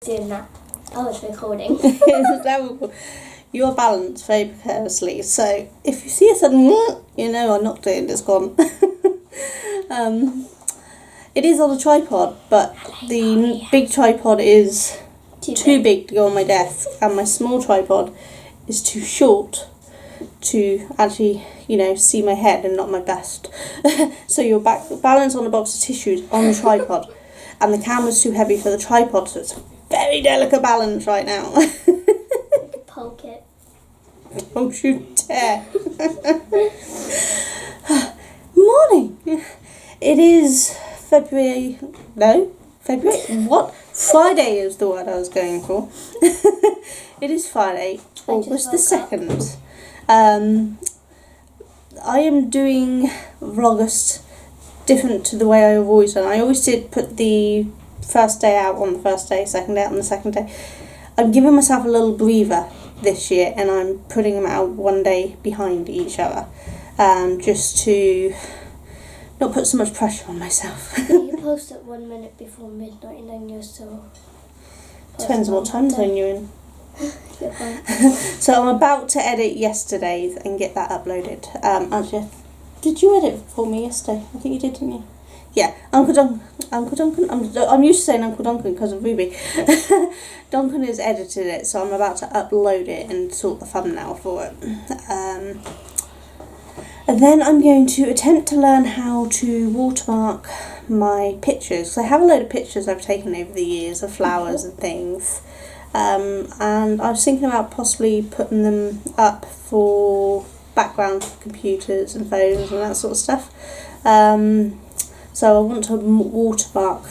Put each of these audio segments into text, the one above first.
Doing that. Oh, it's recording. It's terrible. You're balanced very precariously, so if you see a sudden, you know I knocked it and it's gone. It is on a tripod, but the big tripod is too big to go on my desk, and my small tripod is too short to actually, see my head and not my bust. So you're balanced on a box of tissues on the tripod, and the camera's too heavy for the tripod, so it's a very delicate balance right now. Poke it. Don't you dare. Morning. It is Friday, what? Friday is the word I was going for. It is Friday, August the 2nd. I am doing Vlogust different to the way I've always done. I always did put the first day out on the first day, second day out on the second day. I'm giving myself a little breather this year, and I'm putting them out one day behind each other, just to not put so much pressure on myself. You post it 1 minute before midnight and then you're still... Depends on what time zone you're in. You're fine. So I'm about to edit yesterday's and get that uploaded. Actually, did you edit for me yesterday? I think you did, didn't you? Yeah, Uncle Duncan. I'm used to saying Uncle Duncan because of Ruby. Duncan has edited it, so I'm about to upload it and sort the thumbnail for it. And then I'm going to attempt to learn how to watermark my pictures. So I have a load of pictures I've taken over the years of flowers and things. And I was thinking about possibly putting them up for background computers and phones and that sort of stuff. So I want to watermark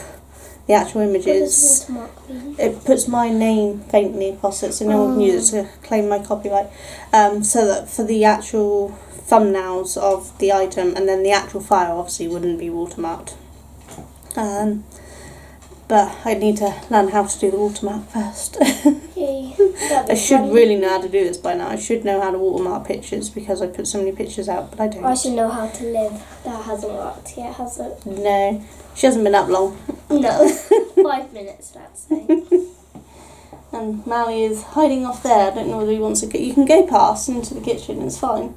the actual images. What does watermark mean? It puts my name faintly across it, so no one can use it to claim my copyright. So that for the actual thumbnails of the item, and then the actual file obviously wouldn't be watermarked. But I need to learn how to do the watermark first. Yay. I should really know how to do this by now. I should know how to watermark pictures because I put so many pictures out, but I don't. I should know how to live. That hasn't worked yet, has it? No, she hasn't been up long. No, 5 minutes, that's it. And Mally is hiding off there. I don't know whether he wants to go. You can go past into the kitchen, it's fine.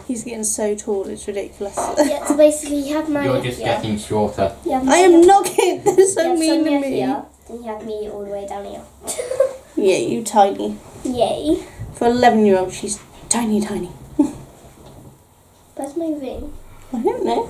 He's getting so tall, it's ridiculous. Yeah, so basically you have Mally. You're just getting shorter. I am not getting. They're so mean to me. Here, and you have me all the way down here. Yeah, you tiny. Yay. For an 11-year-old, she's tiny. Where's my ring? I don't know.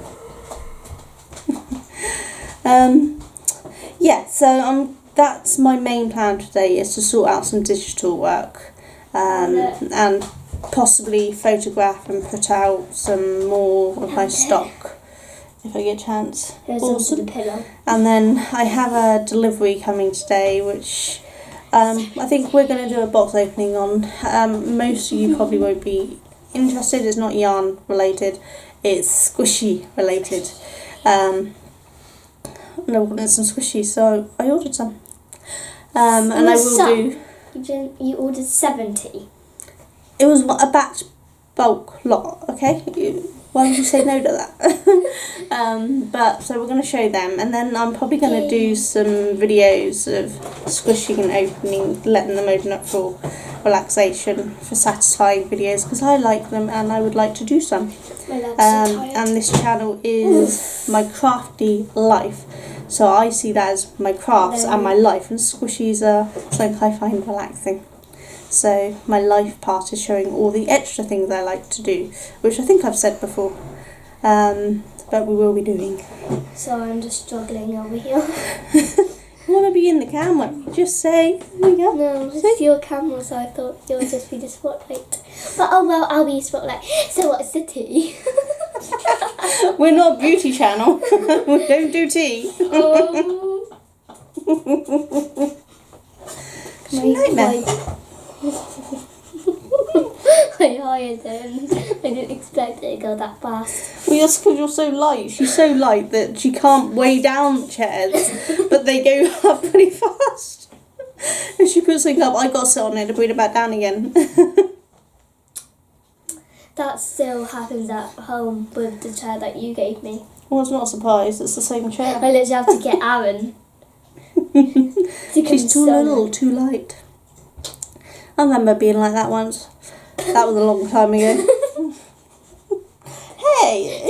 Yeah, so that's my main plan today, is to sort out some digital work, and possibly photograph and put out some more of my stock if I get a chance. Here's Awesome. the pillow. And then I have a delivery coming today, which I think we're going to do a box opening on. Most of you probably won't be interested. It's not yarn related, it's squishy related. And I wanted some squishies, so I ordered some. And I will do... You ordered 70. It was a batch bulk lot, okay? Why would you say no to that? But so we're going to show them, and then I'm probably going to do some videos of squishing and opening, letting them open up for relaxation, for satisfying videos, because I like them and I would like to do some. And this channel is my crafty life, so I see that as my crafts and my life, and squishies are something I find relaxing. So my life part is showing all the extra things I like to do, which I think I've said before, but we will be doing. So I'm just struggling over here. You want to be in the camera? Just say, there we go. No, it's your camera, so I thought you'll just be the spotlight. But oh well, I'll be spotlight. So what's the tea? We're not a beauty channel. We don't do tea. I hired him. I didn't expect it to go that fast. Well, that's because you're so light. She's so light that she can't weigh down chairs, but they go up pretty fast. If she puts something up, I got to sit on it to bring it back down again. That still happens at home with the chair that you gave me. Well, it's not a surprise. It's the same chair. I literally have to get Aaron She's too little, too light. I remember being like that once. That was a long time ago. Hey,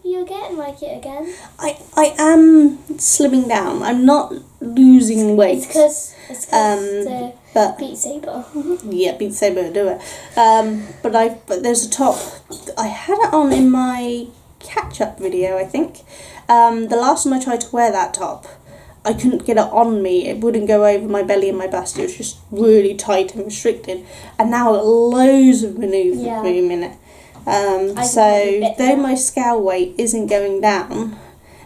you're getting like it again. I am slimming down. I'm not losing weight. It's because the but Beat Saber. yeah, Beat Saber will do it. But there's a top. I had it on in my catch-up video, I think. The last time I tried to wear that top, I couldn't get it on me. It wouldn't go over my belly and my bust. It was just really tight and restricted. And now I've got loads of manoeuvre room in it. So though my scale weight isn't going down,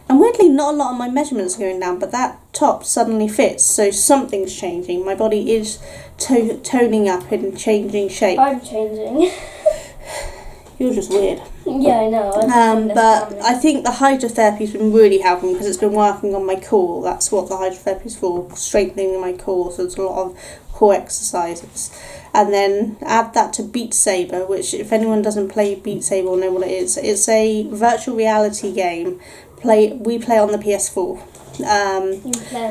and weirdly not a lot of my measurements are going down, but that top suddenly fits, so something's changing. My body is toning up and changing shape. I'm changing. You're just weird. Yeah, I know. But I think the hydrotherapy's been really helping because it's been working on my core. That's what the hydrotherapy's for, strengthening my core. So there's a lot of core exercises. And then add that to Beat Saber, which if anyone doesn't play Beat Saber or know what it is, it's a virtual reality game. We play on the PS4.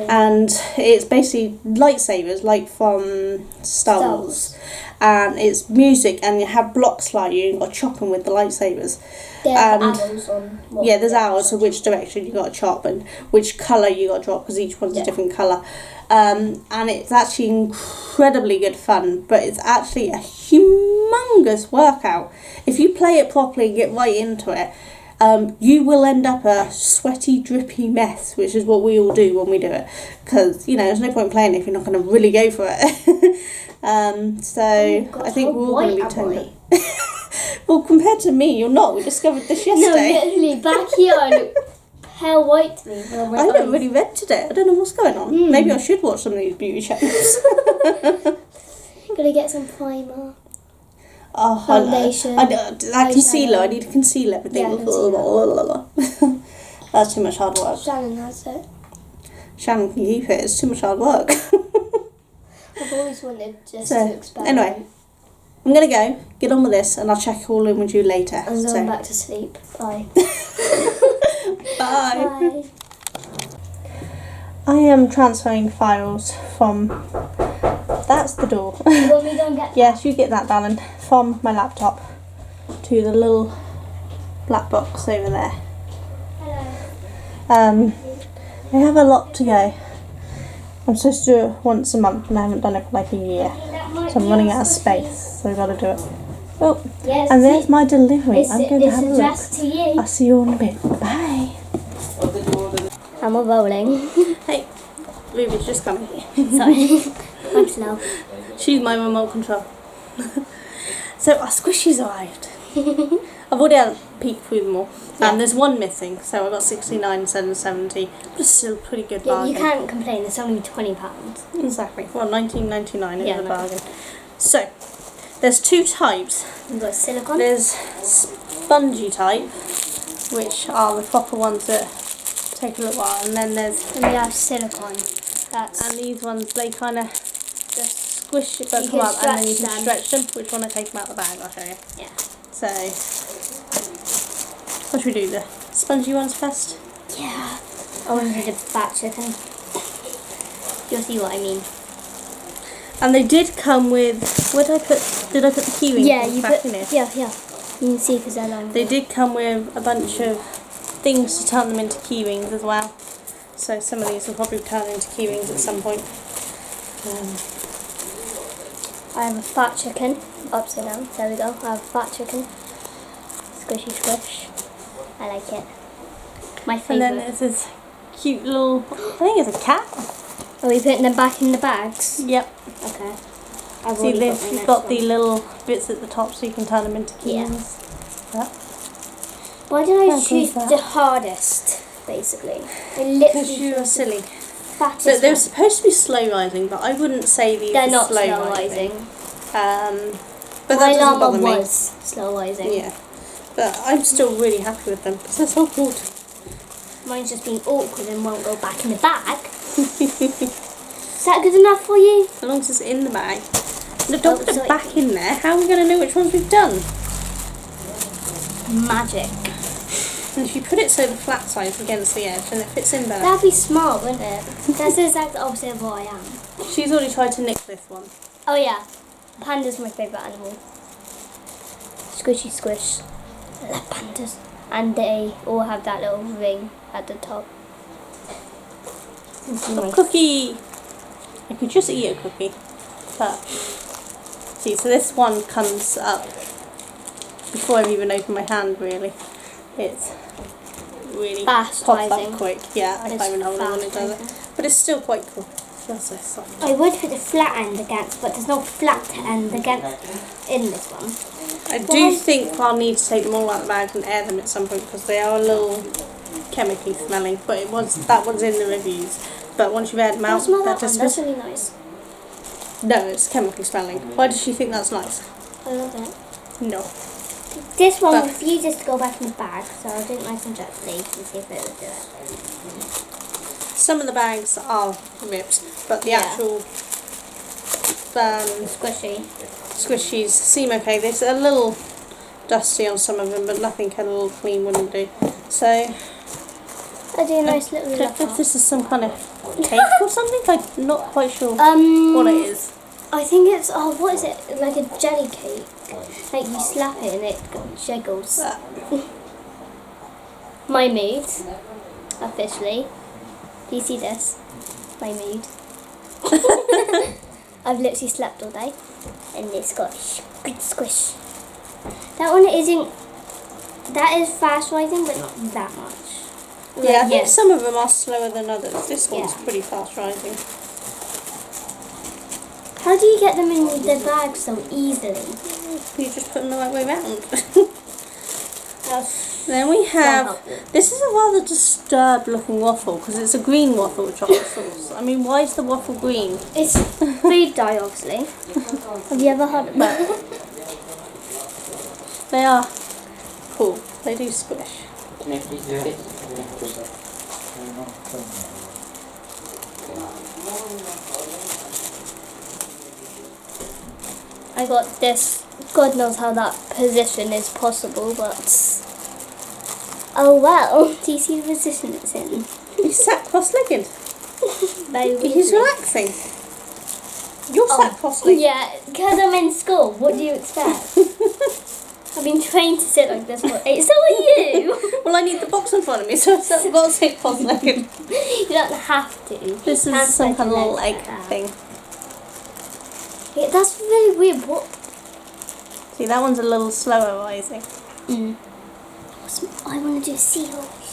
And it's basically lightsabers, like from Star Wars. And it's music, and you have blocks like you got chopping with the lightsabers. There's arrows of which direction you got to chop and which colour you got to drop, because each one's a different colour. And it's actually incredibly good fun, but it's actually a humongous workout. If you play it properly and get right into it, you will end up a sweaty, drippy mess, which is what we all do when we do it. Because, there's no point playing if you're not going to really go for it. I think we're all going to be toned up. Well, compared to me, you're not. We discovered this yesterday. No, literally, back here I look pale white to me. I look really red today. I don't know what's going on. Maybe I should watch some of these beauty channels. Gotta get some primer. Oh, foundation. That concealer. I need to conceal everything. Yeah, That's too much hard work. Shannon has it. Shannon can keep it. It's too much hard work. I've always wanted just to experiment. Anyway, I'm going to go, get on with this, and I'll check all in with you later. I'm going back to sleep. Bye. Bye. Bye. I am transferring files from... That's the door. You want me to go and get that? Yes, you get that, darling. From my laptop to the little black box over there. Hello. I have a lot to go. I'm supposed to do it once a month and I haven't done it for like a year. So I'm running out of space, so I've got to do it. Oh, yes, and there's my delivery. I'm going to have a look. To you. I'll see you all in a bit. Bye. And we're rolling. Hey, Ruby's just coming. Sorry. I'm slow. She's my remote control. So our squishies arrived. I've already had a peek through them all. And there's one missing, so I got 69 instead of 70. But it's still a pretty good bargain. You can't complain, it's only £20. Exactly. Well, $19.99 is a bargain. So, there's two types. You've got silicone. There's spongy type, which are the proper ones that take a little while, and then there's... And we have silicone. And these ones, they kind of just squish it, but come up, and then you can stretch them. Which one I take them out of the bag, I'll show you. Yeah. So, what should we do? The spongy ones first? Yeah. I want to do the fat chicken. You'll see what I mean. And they did come with... Did I put the keyring back in it? Yeah. You can see because they're long. They did come with a bunch of things to turn them into keyrings as well. So some of these will probably turn into keyrings at some point. I have a fat chicken. Upside down. There we go. I have a fat chicken. Squishy squish. I like it. My favourite. And then there's this cute little... I think it's a cat. Are we putting them back in the bags? Yep. Okay. See, they've got the little bits at the top so you can turn them into keyrings. Yeah. Why did I choose the hardest, basically? Because you are silly. But they're supposed to be slow rising, but I wouldn't say these are not slow rising. But my llama was slow rising. Yeah. But I'm still really happy with them because they're so good. Mine's just being awkward and won't go back in the bag. Is that good enough for you? As long as it's in the bag. Look, don't put it back in there. How are we going to know which ones we've done? Magic. And if you put it so the flat side's against the edge and it fits in better. That'd be smart, wouldn't it? That's the exact opposite of what I am. She's already tried to nick this one. Oh yeah, panda's my favourite animal. Squishy squish. I love pandas. And they all have that little ring at the top. A cookie! I could just eat a cookie. But, see, so this one comes up before I've even opened my hand, really. It's really pops Fast-rising. up quick. Yeah, I It's can't even hold it when it does it. fast-rising. But it's still quite cool. It feels so soft. I would put the flat end against, but there's no flat end against in this one. I do think I'll need to take them all out of the bag and air them at some point because they are a little chemically smelling. But that one's in the reviews. But once you've aired them out, Smell that that one. just That's really nice. no, it's chemically smelling. Why does she think that's nice? I love it. No. This one But- refuses to go back in the bag, so I'll do it nice and gently and see if it will do it. Some of the bags are ripped, but the Yeah. actual Squishy. squishies seem okay. They're a little dusty on some of them, but nothing a little clean wouldn't do. So, I do a nice little I don't know if wrap. this is some kind of cake or something. I'm not quite sure Um, what it is. I think it's, what is it? Like a jelly cake. Like you slap it and it jiggles. But My mood, officially. Do you see this? My mood. I've literally slept all day. And it's got squish. That one isn't, that is fast rising, but not that much. yeah, I think yes. some of them are slower than others. This one's Yeah. pretty fast rising. How do you get them in the bag so easily? You just put them the right way round. That's Then we have, helpful. this is a rather disturbed looking waffle because it's a green waffle with chocolate sauce. I mean, why is the waffle green? It's food dye, obviously. Have you ever had it? They are cool. They do squish. I got this. God knows how that position is possible, but oh well. Do you see the position it's in? You sat cross-legged. Very He's weirdly. relaxing. You're sat cross-legged. Yeah, because I'm in school. What do you expect? I've been trained to sit like this for 8. So are you. Well, I need the box in front of me, so I've got to sit cross-legged. You don't have to. This Can't is some spread kind of your little egg legs like that. thing. Yeah, that's really weird. What? See, that one's a little slower rising. I want to do a seahorse.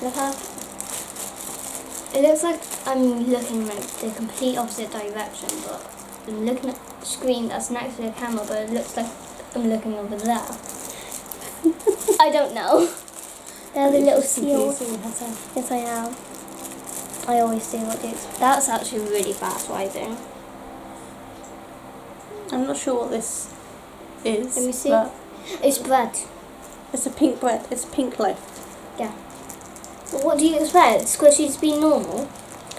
Look how it looks like I'm looking like the complete opposite direction, but I'm looking at the screen that's next to the camera, but it looks like I'm looking over there. I don't know. There's a little seahorse. Yes, I am. I always do what do you expect. That's actually really fast rising. I'm not sure what this is. Let me see. But It's bread. it's a pink bread. It's a pink loaf. Yeah. But what do you expect? Squishies to be normal?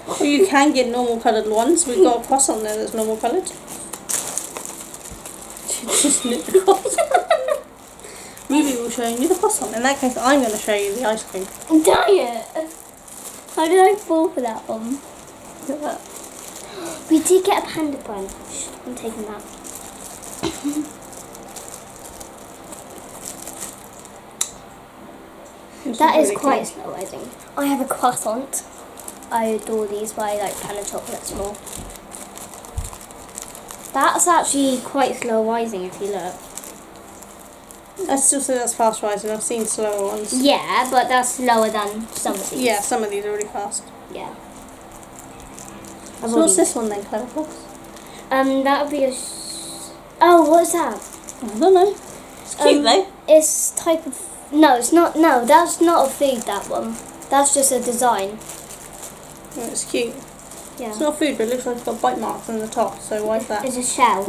Well, you can get normal coloured ones. We've got a croissant there that's normal coloured. Just nip the croissant. Ruby will show you the croissant. In that case, I'm going to show you the ice cream. Diet! How did I fall for that one? Look at that. We did get a panda brunch. I'm taking that. That is really quite cool. slow rising. I have a croissant. I adore these, but I like panda chocolates more. That's actually quite slow rising if you look. I still say that's fast rising. I've seen slower ones. Yeah, but that's slower than some of these. Yeah, some of these are really fast. Yeah. So what's this one then, Clever Fox? That would be a. Oh, what's that? I don't know. It's cute though. It's type of. No, it's not. No, that's not a food. That one. That's just a design. Oh, it's cute. Yeah. It's not food, but it looks like it's got bite marks on the top. So why is that? It's a shell.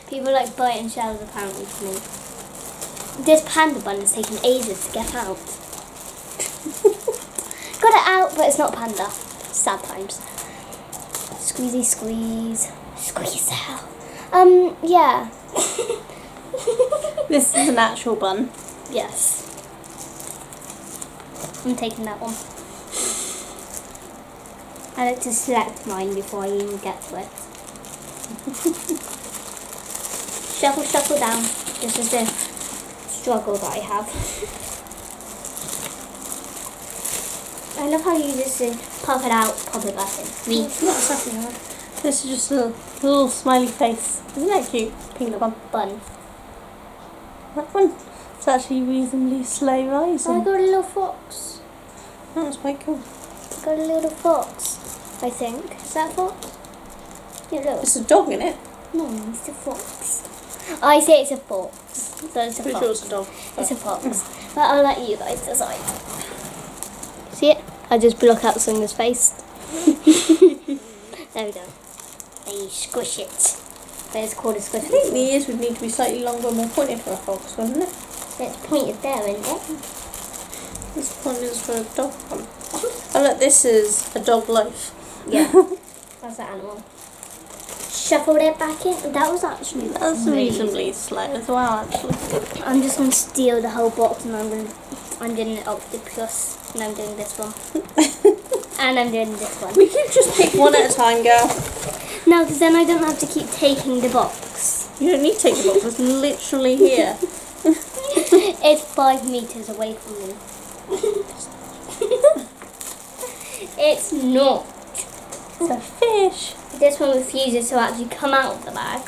People like biting shells apparently to me. This panda bun is taking ages to get out. Got it out, but it's not panda. Sad times. Squeezy squeeze. Squeeze out. Yeah. This is an actual bun. Yes. I'm taking that one. I like to select mine before I even get to it. Shuffle, shuffle down. This is the struggle that I have. I love how you just pop it out, pop it back in. Me. It's not something hard. This is just a little smiley face. Isn't that cute? Peanut bun. Bun. That one. It's actually reasonably slow rising. I got a little fox. That was quite cool. I got a little fox, I think. Is that a fox? Yeah, look. It's a dog, isn't it? No, it's a fox. I say it's a fox. So it's a Pretty fox. sure it's a dog. It's a fox. But I'll let you guys decide. See it? I just block out Sunga's face. There we go. And you squish it. But it's called a squish. I think the ears would need to be slightly longer and more pointed for a fox, wouldn't it? It's pointed there, isn't it? This point is for a dog one. Oh look, this is a dog loaf. Yeah. That's the animal. Shuffled it back in. That was actually That's really reasonably slow as well, actually. I'm just going to steal the whole box and I'm doing the octopus and I'm doing this one. And I'm doing this one. We can just pick one at a time, girl. No, because then I don't have to keep taking the box. You don't need to take the box, it's literally here. It's 5 meters away from me. It's not. It's a fish. This one refuses to actually come out of the bag.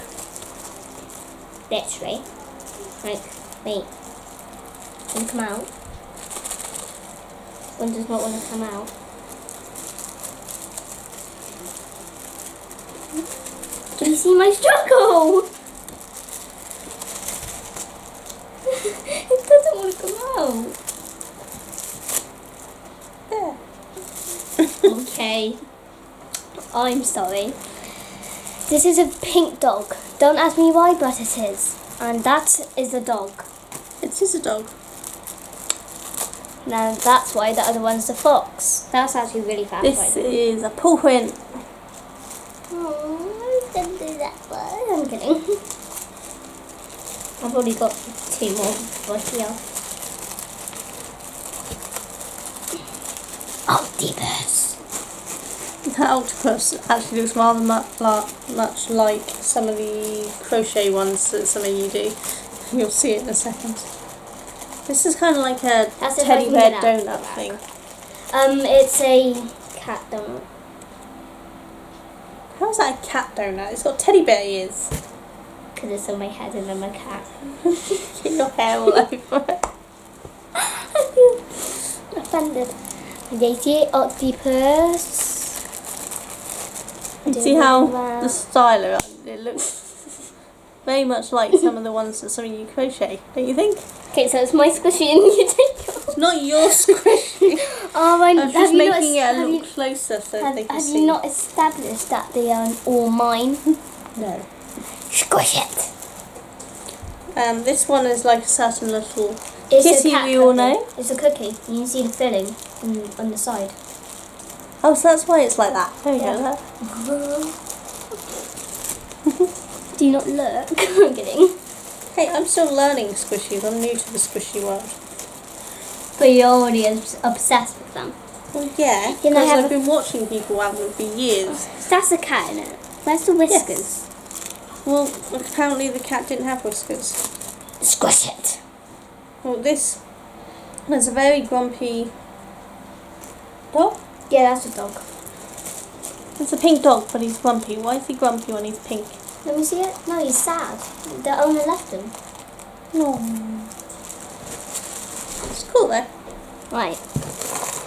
Literally. Like, wait. Can you come out? One does not want to come out. Do you see my struggle? It doesn't want to come out. There. Okay. I'm sorry. This is a pink dog. Don't ask me why, but it is. And that is a dog. It is a dog. Now that's why the other one's a fox. That's actually really fast. This is a paw print. Oh, don't do that one. I'm kidding. I've already got 2 more right here. Octopus. That octopus actually looks rather much like some of the crochet ones that some of you do. You'll see it in a second. This is kind of like a That's if I teddy can bear get out donut the thing. It's a cat donut. How's that a cat donut? It's got teddy bear ears. Because it's on my head and I'm a cat. Get your hair all over it. I feel offended. There's the octopus. You see how the style of it looks very much like some of the ones that some of you crochet, don't you think? Okay, so it's my squishy and you take yours. It's not your squishy. Oh, I'm just making it a little closer so they can have see. you not established that they are all mine? No. Squish it. This one is like a certain little It's a kissy cat we all cookie. know. It's a cookie. You can see the filling on the side. Oh, so that's why it's like that. There we Yeah. go. Do you not look? I'm kidding. Hey, I'm still learning squishies. I'm new to the squishy world. But you're already obsessed with them. Well, yeah, Didn't I because have I've a- been watching people have them for years. That's a cat in it. Where's the whiskers? Yes. Well, apparently the cat didn't have whiskers. Squish it. Well, there's a very grumpy dog. Yeah, that's a dog. It's a pink dog, but he's grumpy. Why is he grumpy when he's pink? Let me see it. No, he's sad. The owner left him. No. It's cool though. Right.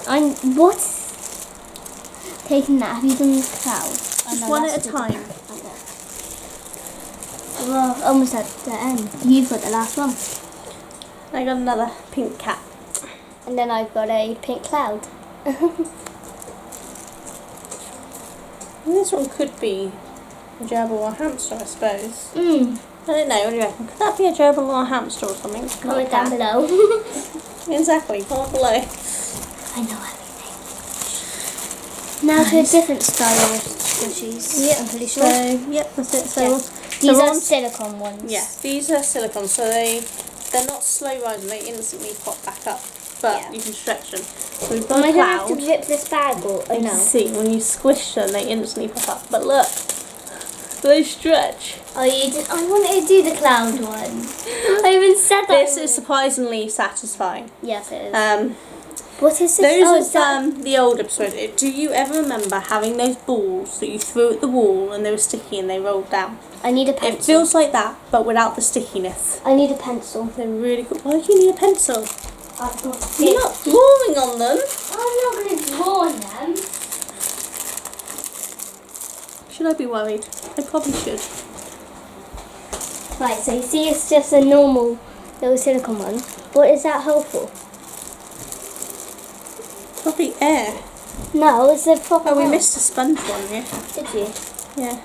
I'm what? Taking that. Have you done the cloud? Just one at a time. Okay. Well, almost at the end. You've got the last one. I got another pink cat. And then I've got a pink cloud. This one could be a gerbil or a hamster, I suppose. I don't know, what do you reckon? Could that be a gerbil or a hamster or something? Comment down below. Exactly, comment below. I know everything. Now to a different style of squishies. Yeah, I'm pretty sure. So, yep, that's it. So, These are silicone ones. Yeah, these are silicone, so they're not slow rising. They instantly pop back up, but you can stretch them. So we've got Am a I going to cloud. have to rip this bag or You no? can see when you squish them, they instantly pop up. But look, they stretch. Oh, you did. I wanted to do the cloud one. I even said that. This is surprisingly satisfying. Yes, it is. What is this? Those the old episode. Do you ever remember having those balls that you threw at the wall and they were sticky and they rolled down? I need a pencil. It feels like that, but without the stickiness. I need a pencil. They're really cool. Why do you need a pencil? I've got You're not drawing on them. I'm not going to draw on them. Should I be worried? I probably should. Right, so you see it's just a normal little silicone one. What is that hole for? Probably air. No, it's a proper Oh, we hole. missed the sponge one, yeah. Did you? Yeah.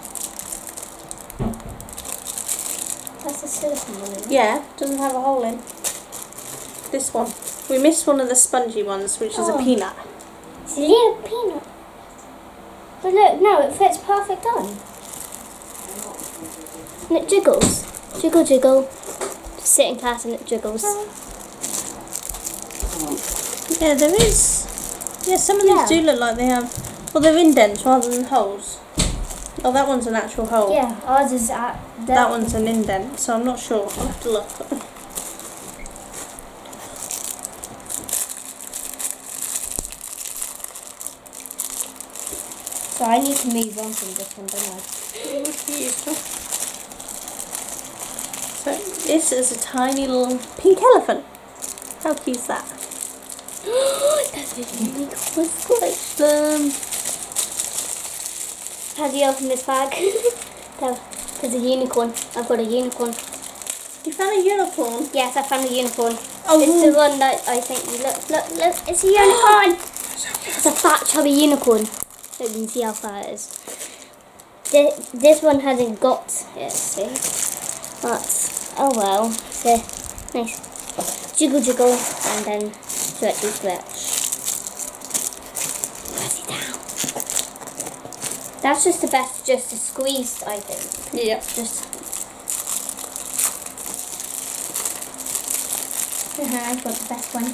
That's a silicone one, isn't it? Yeah, doesn't have a hole in. This one. We missed one of the spongy ones, which is a peanut. It's a little peanut. But look, no, it fits perfect on. And it jiggles. Jiggle, jiggle. Just sit in class and it jiggles. Yeah, there is. Yeah, some of these do look like they have. Well, they're indents rather than holes. Oh, that one's an actual hole. Yeah, ours is at That one's an indent, so I'm not sure. I'll have to look. So I need to move on from this one, don't I? So this is a tiny little pink elephant. How cute is that? That's really cool. Squish them. How do you open this bag? There's a unicorn. I've got a unicorn. You found a unicorn? Yes, I found a unicorn. Oh, It's the one that I think you look, it's a unicorn! It's a fat chubby unicorn. So you can see how fat it is. This one hasn't got it, see? But, oh well. It's a nice jiggle jiggle and then stretchy stretch. Press it down. That's just the best, just to squeeze, I think. Yeah. Just. I've got the best one.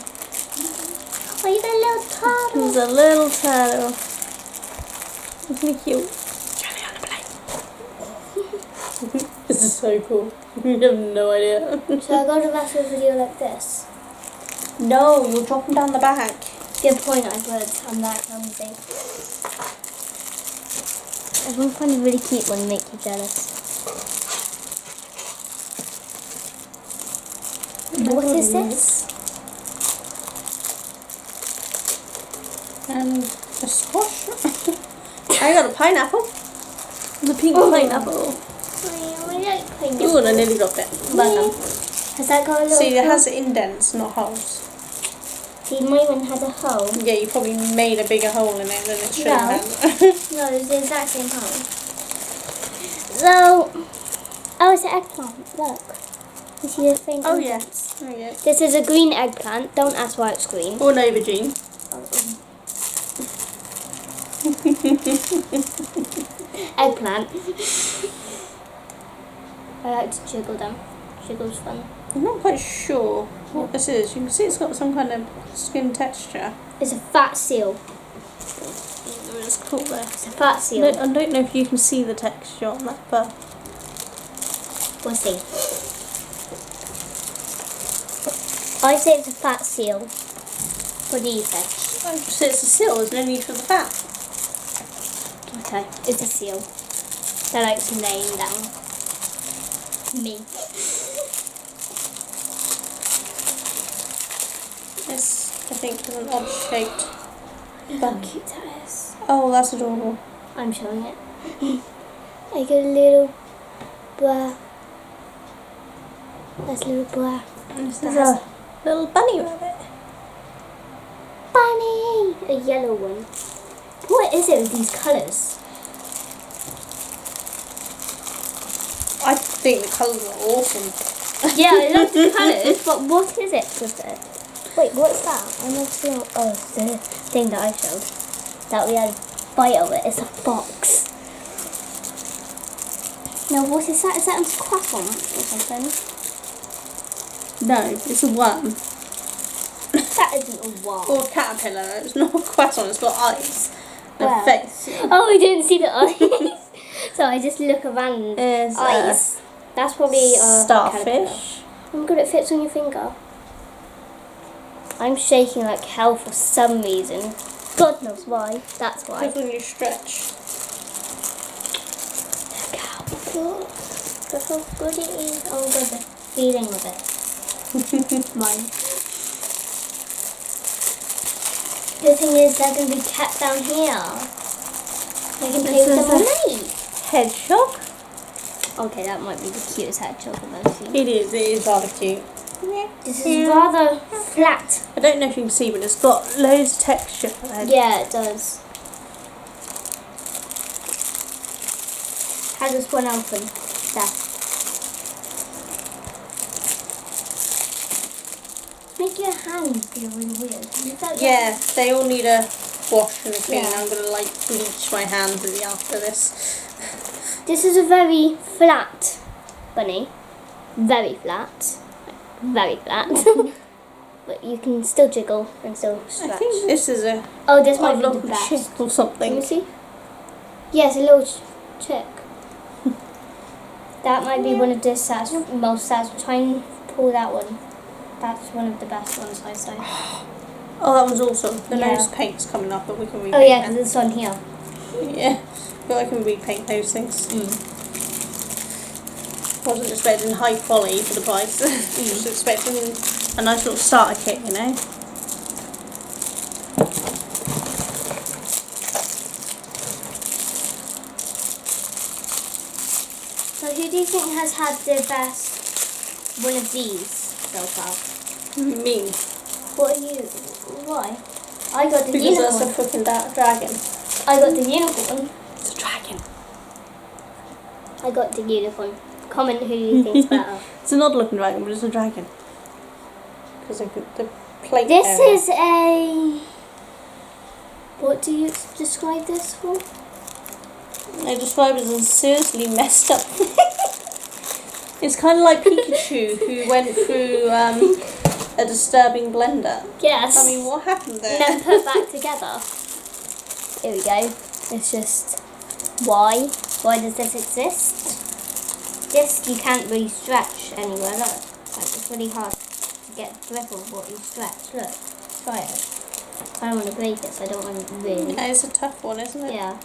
Oh, you got a little turtle. There's a little turtle. Isn't he cute? Jelly on the plate. This is so cool. You have no idea. So I got the rest of the video like this. No, you're dropping down the bag. Good point, I would. I'm that clumsy. I will find a really cute one to make you jealous. What is this? And a squash. I got a pineapple. The pink pineapple. I like pineapple. Ooh, and I nearly dropped it. Well, has that got a little See, it hole? has indents, not holes. See, my one has a hole. Yeah, you probably made a bigger hole in it than it should No. have. No, it's the exact same hole. So, oh, it's an eggplant. Look. You see the faint Oh, yeah. indents? Oh, yeah. This is a green eggplant. Don't ask why it's green. Or an aubergine. Eggplant. I like to jiggle them. Jiggle's fun. I'm not quite sure what this is. You can see it's got some kind of skin texture. It's a fat seal. It's cool there. It's a fat I seal. don't know if you can see the texture on that, but We'll see. I say it's a fat seal. What do you say? so it's a seal. There's no need for the fat. Okay, it's a seal. That likes laying down. Me. This, I think, is an odd-shaped Look how cute that is. Oh, that's adorable. I'm showing it. I got a little bra. That's a little bra. There's There's a little bunny rabbit. bunny! A yellow one. What is it with these colours? I think the colours are awesome. Yeah, I love the colours, but what is it with it? Wait, what's that? I'm not sure. Oh, it's the thing that I showed. That we had a bite of it. It's a box. No, what is that? Is that a croissant or something? No, it's a worm. That isn't a worm. Or a caterpillar. It's not a croissant, it's got eyes. And Where? a face. Oh, I didn't see the eyes. So I just look around. Is eyes. That's probably a starfish. Oh my god, it fits on your finger. I'm shaking like hell for some reason. God knows why. That's why. Because when you stretch. Look how good. Look how good it is. Oh my god, the feeling of it. Mine. The thing is, they're going to be kept down here. They can play with them all night. Hedgehog. Okay, that might be the cutest hedgehog I've ever seen. It is rather cute. This is rather flat. I don't know if you can see, but it's got loads of texture. Yeah, it does. How does one open? There. Make your hands feel really weird. Yeah, they all need a wash and a clean. Yeah. I'm gonna like bleach my hands really after this. This is a very flat bunny. Very flat. Very flat. But you can still jiggle and still stretch. I think this is a Oh, this might be little the best. chick or something. Let me see. Yes, a little chick. That might be one of the most satisfying. Try and pull that one. That's one of the best ones I say. Oh, that one's awesome. The Yeah. nose paint's coming up, but we can repaint Oh yeah, that. because this one here. Yeah, but I can repaint those things. Wasn't expecting high quality for the price. Just expecting a nice little starter kit, you know. So who do you think has had the best one of these so far? Me. What are you? Why? I got the Because that's a unicorn. freaking dragon. I got the unicorn. It's a dragon. I got the unicorn. Comment who you think's better. It's an odd looking dragon, but it's a dragon. Because the plate This area. is a... What do you describe this for? I describe it as seriously messed up. It's kind of like Pikachu, who went through a disturbing blender. Yes. I mean, what happened there? And then put back together. Here we go. It's just... Why? Why does this exist? This you can't really stretch anywhere, look. Like, it's really hard to get a grip of what you stretch. Look, try it. I don't want to break it, so I don't want to really... Yeah, it's a tough one, isn't it? Yeah.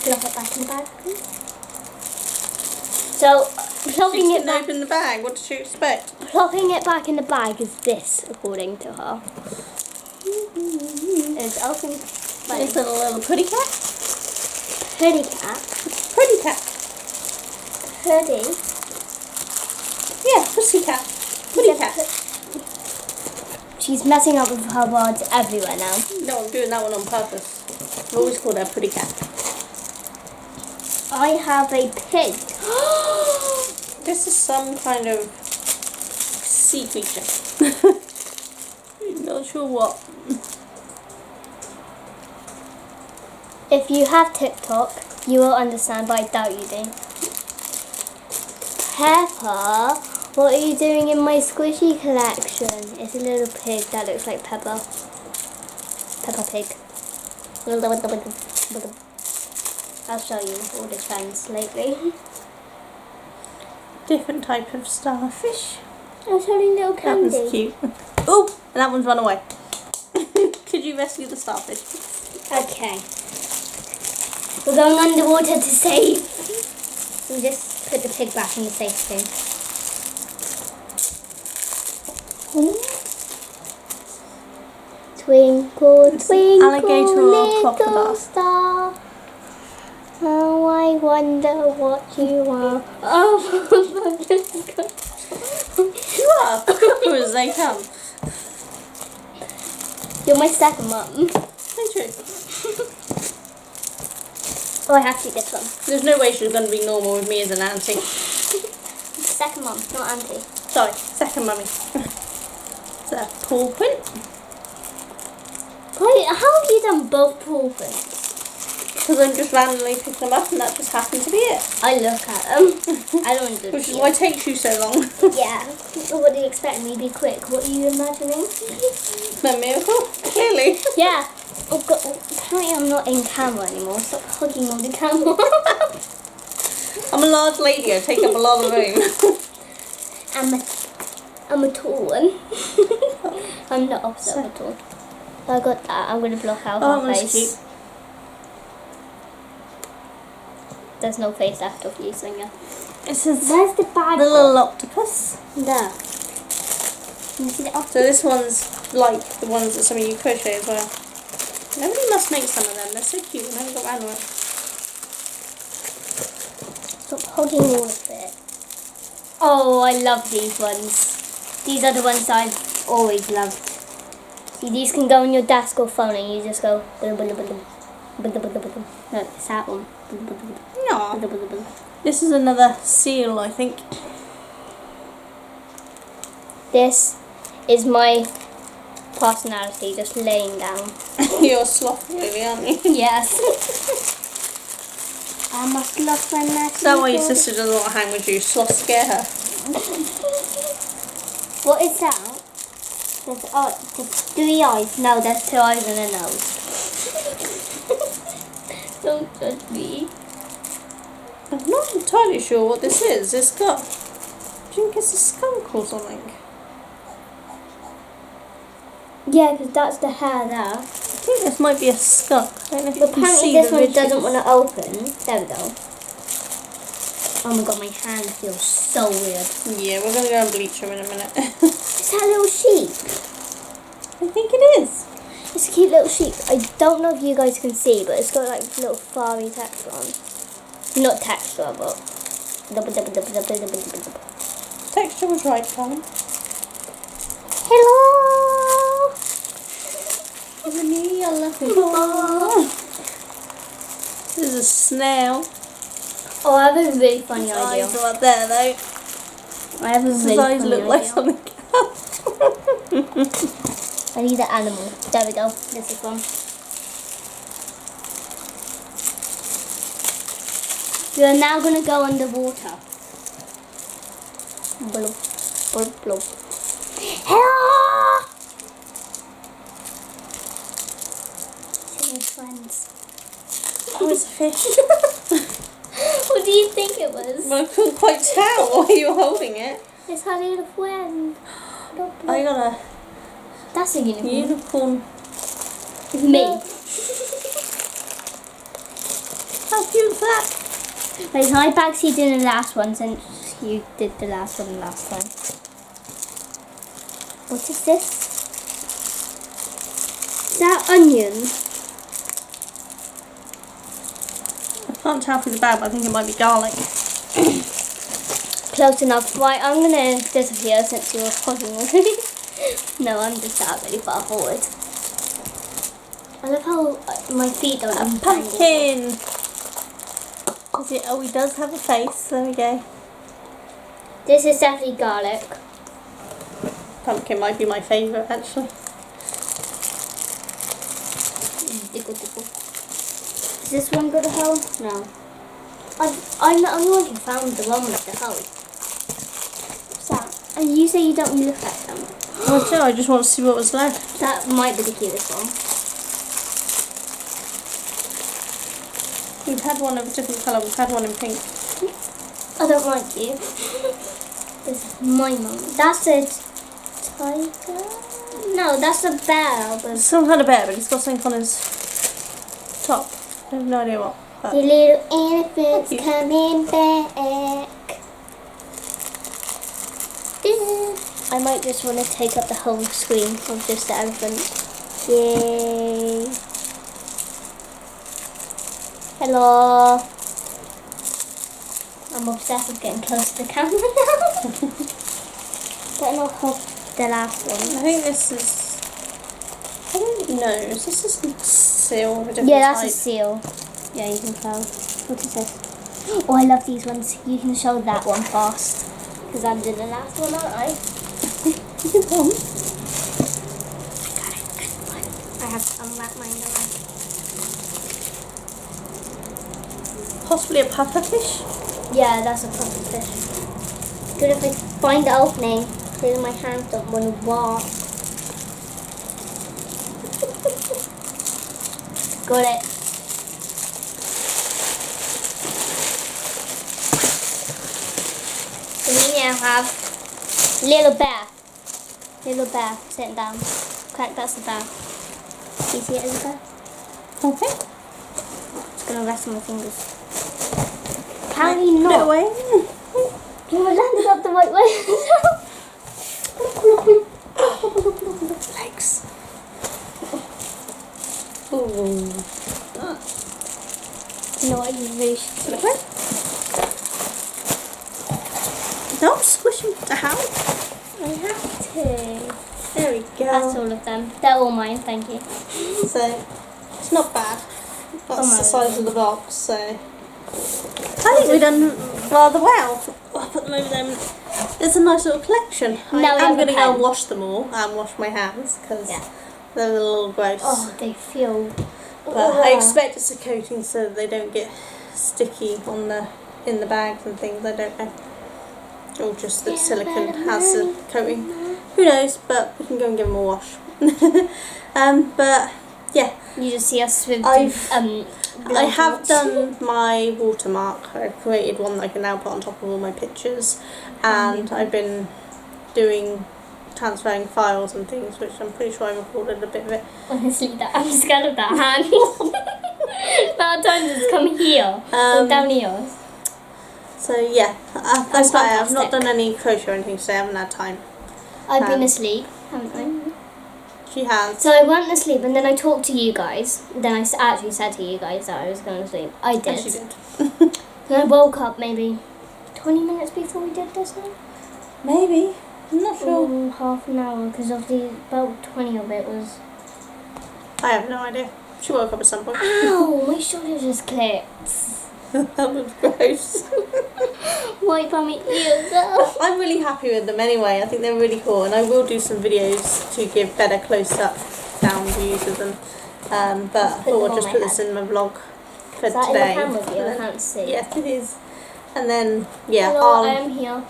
Plop it back in the bag, please. So, plopping it back... open the bag, what did you expect? Plopping it back in the bag is this, according to her. It's open... It's a little pretty cat. Pretty cat. Pretty cat. Pretty. Yeah, pussy cat. Pretty cat. She's messing up with her words everywhere now. No, I'm doing that one on purpose. I've always called her pretty cat. I have a pig. This is some kind of sea creature. Not sure what. If you have TikTok, you will understand, but I doubt you do. Peppa, what are you doing in my squishy collection? It's a little pig that looks like Peppa. Peppa Pig. I'll show you all the trends lately. Different type of starfish. I'm showing little That candy. was cute. Oh, and that one's run away. Could you rescue the starfish? Okay. We're going underwater to save. We just put the pig back in the safe thing. Twinkle, twinkle, alligator or little crocodile? star. Oh, I wonder what you are. Oh, You are. As they come. you're my second mum. So true. Oh, I have to eat this one. There's no way she's going to be normal with me as an auntie. Second mum, not auntie. Sorry, second mummy. It's a paw print. Wait, how have you done both paw prints? because I'm just randomly picking them up and that just happened to be it. I look at them. I don't do Which is why it takes you so long. Yeah. What do you expect me to be quick? What are you imagining? The miracle? Clearly. Yeah. Oh God. Apparently I'm not in camera anymore. Stop hugging on the camera. I'm a large lady, I take up a lot of room. I'm a tall one. I'm the opposite of a tall. I got that. I'm going to block out her that's face. cute. There's no face left of you, Singer. This is Where's the bag? the little octopus. There. Can you see the octopus? So this one's like the ones that some of you crochet as well. Nobody must make some of them. They're so cute. I never got around to it. Stop holding all of it. Oh, I love these ones. These are the ones I've always loved. See, these can go on your desk or phone and you just go... No, it's that one. No. This is another seal, I think. This is my personality, just laying down. You're a sloth, really, aren't you? Yes. I'm a sloth and that's Is that why your sister doesn't want to hang with you? Sloths scare her. What is that? There's 3 eyes. No, there's 2 eyes and a nose. Don't judge me. I'm not entirely sure what this is. It's got... Do you think it's a skunk or something? Yeah, because that's the hair there. I think this might be a skunk. I don't know if you can Apparently see this the one ridges. doesn't want to open. There we go. Oh my god, my hand feels so weird. Yeah, we're going to go and bleach them in a minute. Is that a little sheep? I think it is. It's a cute little sheep. I don't know if you guys can see, but it's got like little furry texture on. Not texture, but... Texture was right, Callum. Hello! Is it me? I love it. This is a snail. Oh, I have a really funny His idea. eyes are up there though. I have a His really eyes funny look like idea. something else. I need an animal. There we go. This is one. We are now going to go underwater. Bloop, bloop, bloop. Hello! See my friends. Oh, it's a fish. What do you think it was? Well, I couldn't quite tell while you were holding it. It's our little friend. Bloop, bloop. I got a That's a unicorn. unicorn. Me. How cute is that? Wait, my bag's you did the last one since you did the last one last time. What is this? Is that onion? I can't tell through the bag, but I think it might be garlic. Close enough. Right, I'm gonna disappear since you were holding already. No, I'm just out really far forward. I love how my feet don't A pumpkin. Is it? Oh, he does have a face. There we go. This is definitely garlic. Pumpkin might be my favourite, actually. Tickle, tickle. Is this one got a hole? No. I'm the only one who found the one with the hole. What's that? And you say you don't look at them. Oh, no, I just want to see what was left. That might be the cutest one. We've had one of a different colour. We've had one in pink. I don't like you. This is my mum. That's a tiger? No, that's a bear. But Some kind of bear, but he's got something on his top. I have no idea what. But the little elephant's Cute. coming back. I might just want to take up the whole screen of just the elephant. Yay. Hello. I'm obsessed with getting close to the camera now. But not hold the last one. I think this is. I don't know. Is this a seal of a different Yeah, that's a type? seal. Yeah, you can tell. What is this? Oh, I love these ones. You can show that one fast. Because I'm doing the last one, aren't I? You can hold. I got it. I have to unwrap mine, don't I? possibly a pufferfish. Yeah, that's a puffer fish. Good if I find the opening. Clearly my hands don't want to walk. Got it. So we now have little bear. Little bear sitting down. Correct, that's the bear. Do you see it as a bear? Okay. Just gonna rest on my fingers. Apparently Put it not. away. You landed up the right way. Legs. Ooh. No, I really should. Okay. No, squish them down. I have to. There we go. That's all of them. They're all mine, thank you. So, it's not bad. That's the size of the box, so. I think we've done rather well. I'll put them over them. It's a nice little collection. Now we I'm have going to a go pen. and wash them all and wash my hands because Yeah. they're a little gross. Oh, they feel. But I expect it's a coating so that they don't get sticky on in the bags and things. I don't know. Or just that silicone has a coating. Who knows? But we can go and give them a wash. But yeah. You just see us with I have blowtorch. done my watermark. I've created one that I can now put on top of all my pictures, and I've been transferring files and things, which I'm pretty sure I recorded a bit of it. Honestly, I'm scared of that hand. That time it's come here or down here. So yeah, that's why I've not fantastic. done any crochet or anything, so I haven't had time. I've been asleep, haven't I? She has. So I went to sleep and then I talked to you guys. Then I actually said to you guys that I was going to sleep. I did. Yes, she did. Then I woke up maybe 20 minutes before we did this one. Maybe. I'm not sure. Half an hour, because obviously about 20 of it was... I have no idea. She woke up at some point. Ow! My shoulder just clicked. That was gross. Wipe on my ears out. I'm really happy with them anyway. I think they're really cool, and I will do some videos to give better close-up down views of them. But I thought I'd just put this in my vlog for Is that today. in the camera view? I can't see. Yes, it is. And then yeah, Hello, I am here.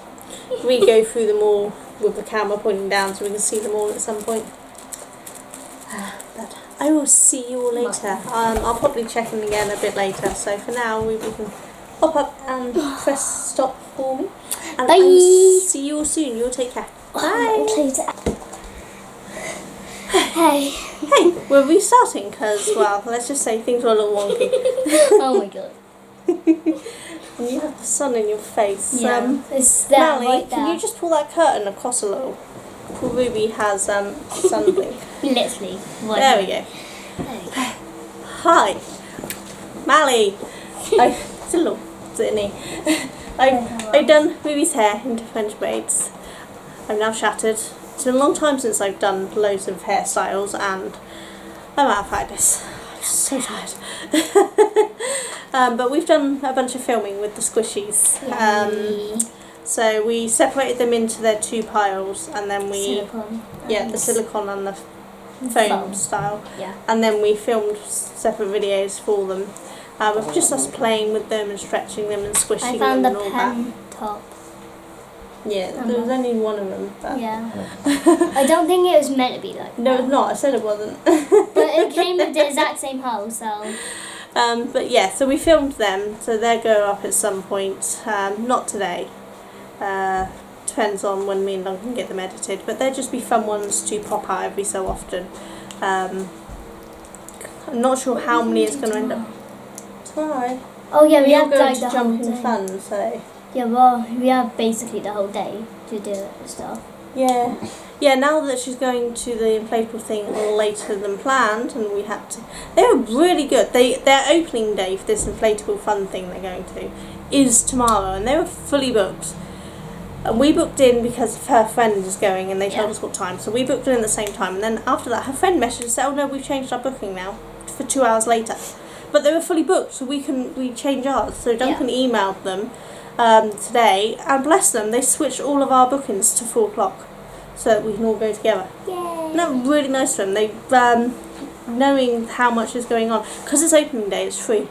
we go through them all with the camera pointing down so we can see them all at some point. But I will see you all later. I'll probably check in again a bit later. So for now, we can pop up and press stop for me. And Bye. I will see you all soon. You'll take care. Bye. Hey. Hey, we're restarting because, well, let's just say things were a little wonky. Oh my god. And you have the sun in your face. Yeah. It's there, Mally, right there. can you just pull that curtain across a little? Poor Ruby has sunblink. Literally. Right There we go. Hi, Mally. It's a little zitty. I've done Ruby's hair into French braids. I'm now shattered. It's been a long time since I've done loads of hairstyles, and I'm out of practice. I'm so tired. But we've done a bunch of filming with the Squishies. So we separated them into their two piles, and then we the silicone and the foam style. Yeah. And then we filmed separate videos for them. With just us playing with them and stretching them and squishing I found them the and all pen that. top. Yeah, there was only one of them. But Yeah. I don't think it was meant to be like no, that. it's not. I said it wasn't. But it came with the exact same hole, so... But yeah, so we filmed them. So they'll go up at some point. Not today. Depends on when me and Duncan get them edited. But they'll just be fun ones to pop out every so often. I'm not sure how many it's going to end up. Tomorrow. Oh yeah, we You're have going like to the jump whole in day. fun, so... Yeah, well, we have basically the whole day to do stuff. Yeah. Yeah, now that she's going to the inflatable thing a little later than planned, and we had to... They were really good. Their opening day for this inflatable fun thing they're going to is tomorrow, and they were fully booked. And we booked in because her friend is going, and they told us what time. So we booked in at the same time, and then after that, her friend messaged and said, "Oh no, we've changed our booking now for 2 hours later." But they were fully booked, so we change ours. So Duncan emailed them today, and bless them, they switched all of our bookings to 4 o'clock so that we can all go together. Yay! And that was really nice of them. They knowing how much is going on, because it's opening day, it's free.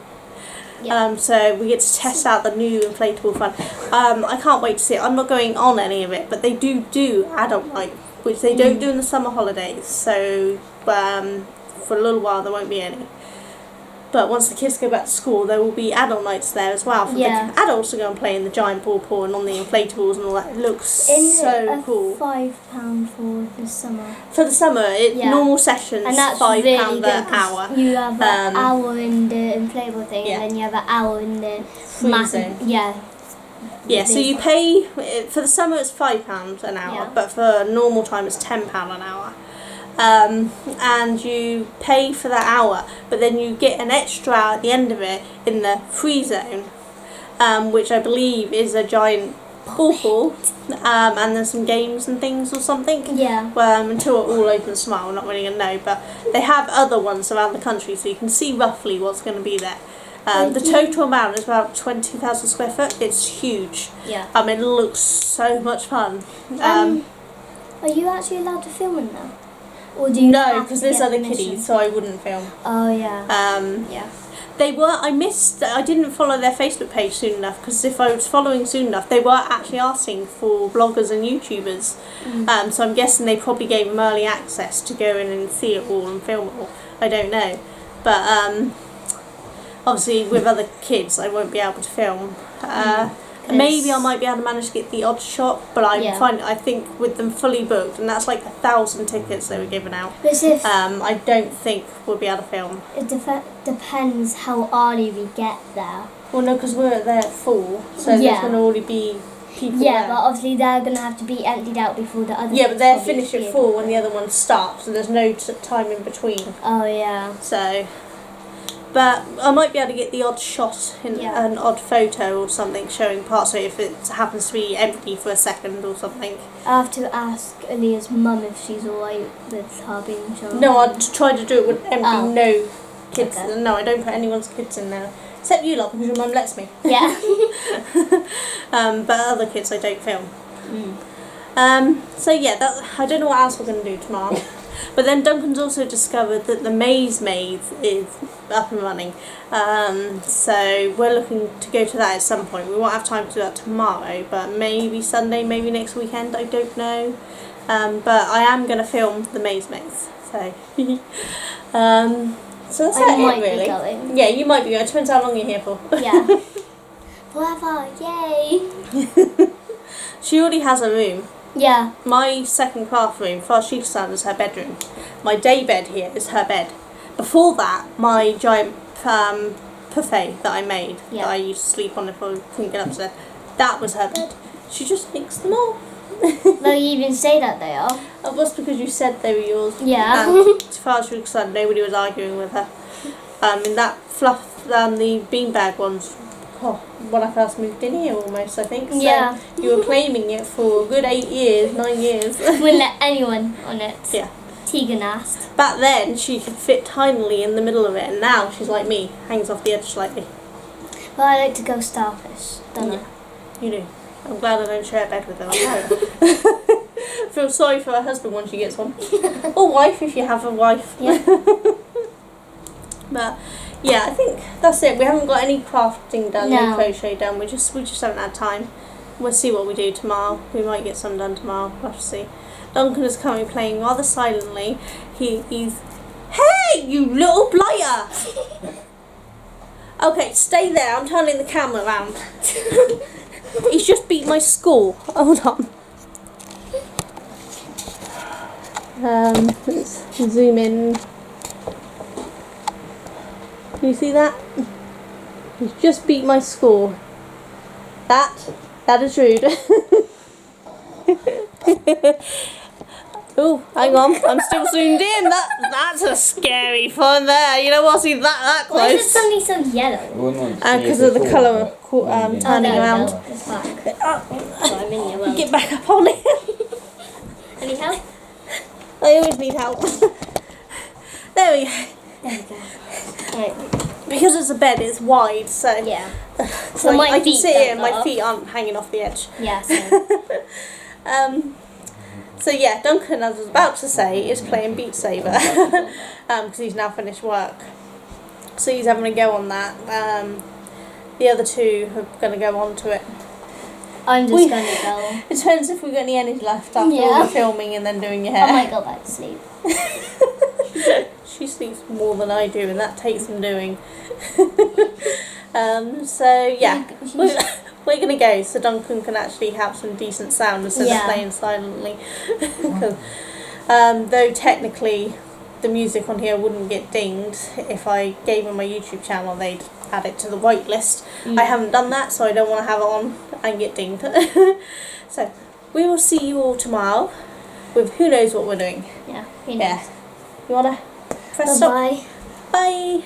Yeah. So we get to test out the new inflatable fun. I can't wait to see it. I'm not going on any of it, but they do adult night, which they don't do in the summer holidays. So for a little while there won't be any. But once the kids go back to school, there will be adult nights there as well. For the adults to go and play in the giant ball pool and on the inflatables and all that. It looks so cool. £5 for the summer. For the summer, normal sessions, and that's £5 really an hour. You have an hour in the inflatable thing, and then you have an hour in the massive. Yeah, so you pay, for the summer it's £5 an hour, but for normal time it's £10 an hour. And you pay for that hour, but then you get an extra hour at the end of it in the free zone, which I believe is a giant pool, and there's some games and things or something. Yeah. Until it all opens tomorrow, we're not really going to know, but they have other ones around the country, so you can see roughly what's going to be there. The total amount is about 20,000 square foot. It's huge. Yeah. It looks so much fun. Are you actually allowed to film in there? Or do you no, because there's other kiddies, so I wouldn't film. Oh yeah. Yeah. They were. I didn't follow their Facebook page soon enough, because if I was following soon enough, they were actually asking for vloggers and YouTubers. So I'm guessing they probably gave them early access to go in and see it all and film it all. I don't know, but obviously with other kids, I won't be able to film. Maybe I might be able to manage to get the odd shot, but I think with them fully booked, and that's like 1,000 tickets they were giving out. I don't think we'll be able to film. It depends how early we get there. Well, no, because we're there at 4, so there's going to already be people there. But obviously they're going to have to be emptied out before the other. Yeah, but they're finished at 4 when the other ones start, so there's no time in between. Oh yeah. So. But I might be able to get the odd shot in an odd photo or something showing parts, so if it happens to be empty for a second or something. I have to ask Aaliyah's mum if she's alright with her being shown. No, I'd try to do it with empty, no kids. Okay. No, I don't put anyone's kids in there. Except you lot, because your mum lets me. Yeah. But other kids I don't film. So yeah, I don't know what else we're going to do tomorrow. But then Duncan's also discovered that the maze is up and running. So we're looking to go to that at some point. We won't have time to do that tomorrow, but maybe Sunday, maybe next weekend, I don't know. But I am going to film the maze. So, so that's it really. Going. Yeah, you might be going. It depends how long you're here for. Yeah. Forever, yay! She already has a room. Yeah. My second craft room, Farshifa is her bedroom. My day bed here is her bed. Before that, my giant buffet that I made, that I used to sleep on if I couldn't get up to bed, that was her bed. She just makes them all. Well, you even say that they are. It was because you said they were yours. Yeah. As far as concerned, nobody was arguing with her. In that fluff, the beanbag ones, when I first moved in here almost, I think. So you were claiming it for a good 8 years, 9 years. Wouldn't let anyone on it. Yeah. Tegan asked. Back then, she could fit tinily in the middle of it, and now she's like me, hangs off the edge slightly. Well, I like to go starfish, don't I? You do. I'm glad I don't share a bed with her. I feel sorry for her husband when she gets one. Or wife, if you have a wife. Yeah. But yeah, I think that's it. We haven't got any crafting done, no no crochet done. We just haven't had time. We'll see what we do tomorrow. We might get some done tomorrow. We'll have to see. Duncan is currently playing rather silently. He's hey, you little blighter! Okay, stay there. I'm turning the camera around. He's just beat my score. Hold on. Let's zoom in. Can you see that? He's just beat my score. That is rude. Oh, hang on. I'm still zoomed in. That's a scary fun there. You know what? See that close. Why is it suddenly so yellow? Because of the colour turning around. It's back. I'm in your world. Get back up on it. Any help? I always need help. There we go. There we go. Right. Because it's a bed, it's wide, so yeah. So my I can feet sit here and don't my feet aren't hanging off the edge. Yeah. So. So yeah, Duncan, as I was about to say, is playing Beat Saber because he's now finished work. So he's having a go on that. the other two are going to go on to it. I'm just going to go. It depends if we've got any energy left after all the filming and then doing your hair. I might go back to sleep. She sleeps more than I do, and that takes some doing. So yeah, we're going to go so Duncan can actually have some decent sound instead of playing silently. Though technically the music on here wouldn't get dinged. If I gave him my YouTube channel, they'd add it to the whitelist. I haven't done that, so I don't want to have it on and get dinged. So we will see you all tomorrow with who knows what we're doing. Yeah, who knows. You want to press stop? Bye. Bye.